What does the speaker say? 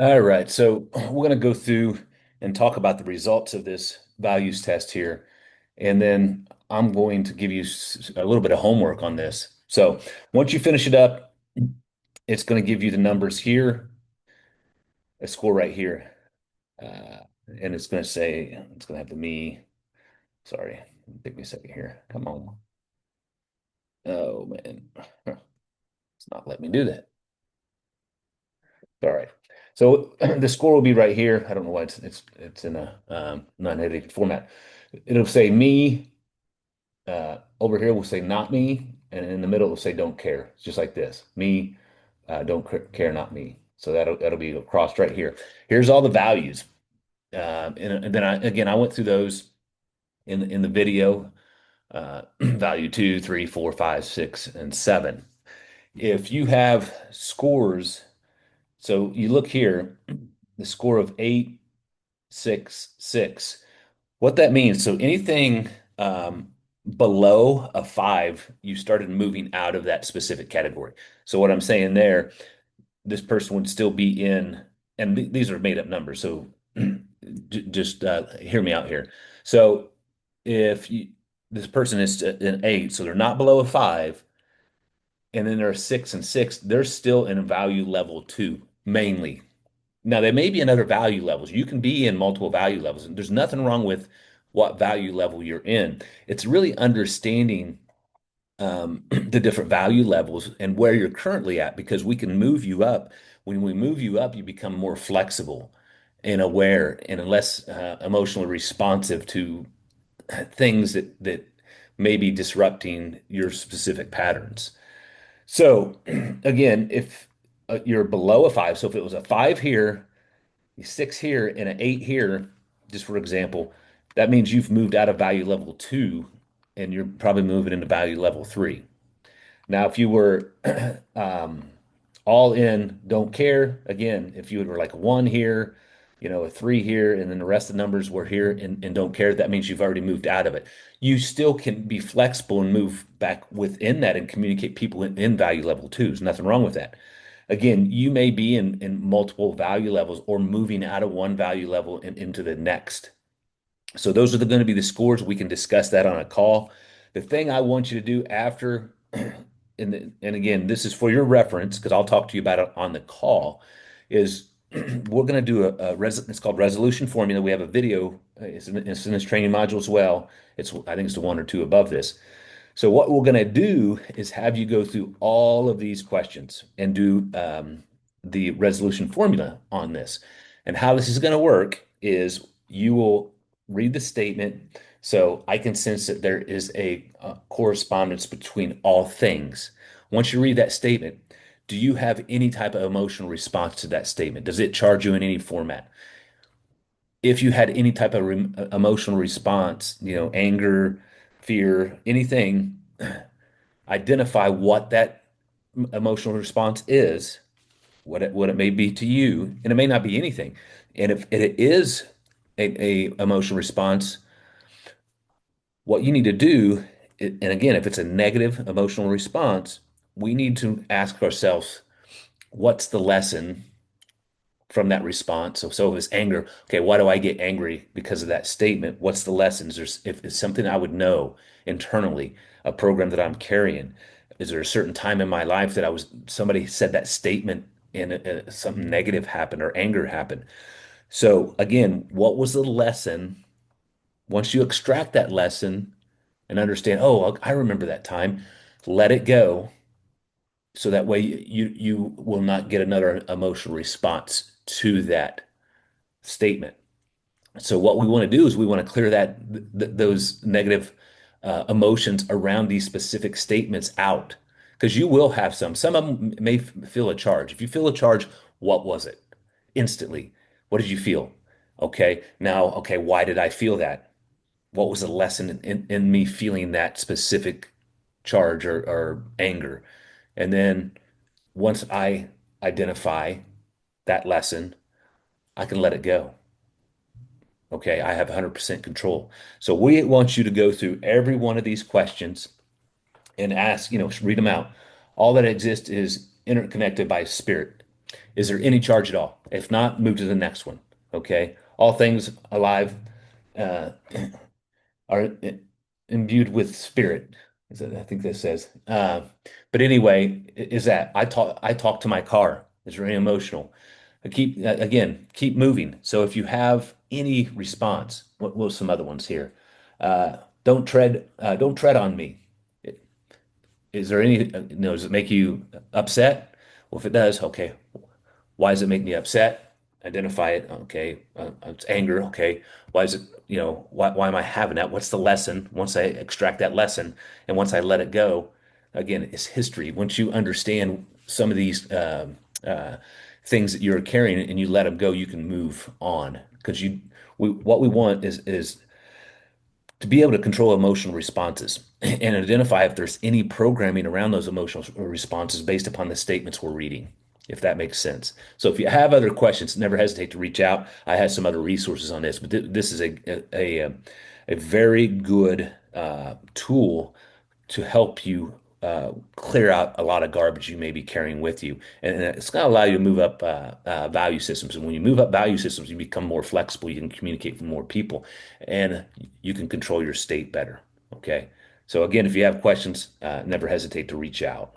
All right, so we're going to go through and talk about the results of this values test here, and then I'm going to give you a little bit of homework on this. So once you finish it up, it's going to give you the numbers here, a score right here, and it's going to say it's going to have the me. Sorry, take me a second here. Come on. Oh man, it's not letting me do that. All right. So the score will be right here. I don't know why it's in a non-edited format. It'll say me. Over here will say not me, and in the middle it will say don't care. It's just like this. Me, don't care, not me. So that'll be crossed right here. Here's all the values. And then I went through those in the video. Value two, three, four, five, six, and seven. If you have scores, so you look here, the score of eight, six, six. What that means, so anything below a five, you started moving out of that specific category. So what I'm saying there, this person would still be in, and these are made up numbers. So just hear me out here. So if you, this person is an eight, so they're not below a five, and then they're a six and six, they're still in a value level two, mainly. Now, there may be in other value levels. You can be in multiple value levels, and there's nothing wrong with what value level you're in. It's really understanding the different value levels and where you're currently at because we can move you up. When we move you up, you become more flexible and aware and less emotionally responsive to things that may be disrupting your specific patterns. So, again, if you're below a five, so if it was a five here, six here and an eight here, just for example, that means you've moved out of value level two and you're probably moving into value level three. Now, if you were all in, don't care, again, if you were like a one here, a three here, and then the rest of the numbers were here and don't care, that means you've already moved out of it. You still can be flexible and move back within that and communicate people in value level two. There's nothing wrong with that. Again, you may be in multiple value levels or moving out of one value level and into the next. So those are going to be the scores. We can discuss that on a call. The thing I want you to do after, and again, this is for your reference because I'll talk to you about it on the call, is we're going to do it's called resolution formula. We have a video. It's in this training module as well. I think it's the one or two above this. So what we're going to do is have you go through all of these questions and do the resolution formula on this. And how this is going to work is you will read the statement. So I can sense that there is a correspondence between all things. Once you read that statement, do you have any type of emotional response to that statement? Does it charge you in any format? If you had any type of emotional response, anger, fear, anything, identify what that emotional response is, what it may be to you, and it may not be anything. And if it is a emotional response, what you need to do, and again, if it's a negative emotional response, we need to ask ourselves, what's the lesson from that response? So if it's anger, okay, why do I get angry because of that statement? What's the lessons? If it's something I would know internally, a program that I'm carrying. Is there a certain time in my life that somebody said that statement and something negative happened or anger happened? So again, what was the lesson? Once you extract that lesson and understand, oh, I remember that time, let it go. So that way you will not get another emotional response to that statement. So what we want to do is we want to clear those negative emotions around these specific statements out because you will have some. Some of them may feel a charge. If you feel a charge, what was it? Instantly, what did you feel? Okay, now, okay, why did I feel that? What was the lesson in me feeling that specific charge or anger? And then once I identify that lesson, I can let it go. Okay, I have 100% control. So we want you to go through every one of these questions and ask, read them out. All that exists is interconnected by spirit. Is there any charge at all? If not, move to the next one. Okay. All things alive uh, are imbued with spirit. I think this says. But anyway, is that I talk to my car. It's very emotional. I keep again keep moving. So if you have any response, what are some other ones here? Don't tread on me. Is there any, does it make you upset? Well, if it does, okay, why does it make me upset? Identify it. Okay. It's anger. Okay. Why is it, why am I having that? What's the lesson? Once I extract that lesson and once I let it go, again, it's history. Once you understand some of these things that you're carrying and you let them go, you can move on because what we want is to be able to control emotional responses and identify if there's any programming around those emotional responses based upon the statements we're reading, if that makes sense. So if you have other questions, never hesitate to reach out. I have some other resources on this, but this is a very good tool to help you clear out a lot of garbage you may be carrying with you. And it's going to allow you to move up value systems. And when you move up value systems, you become more flexible. You can communicate with more people and you can control your state better. Okay. So, again, if you have questions, never hesitate to reach out.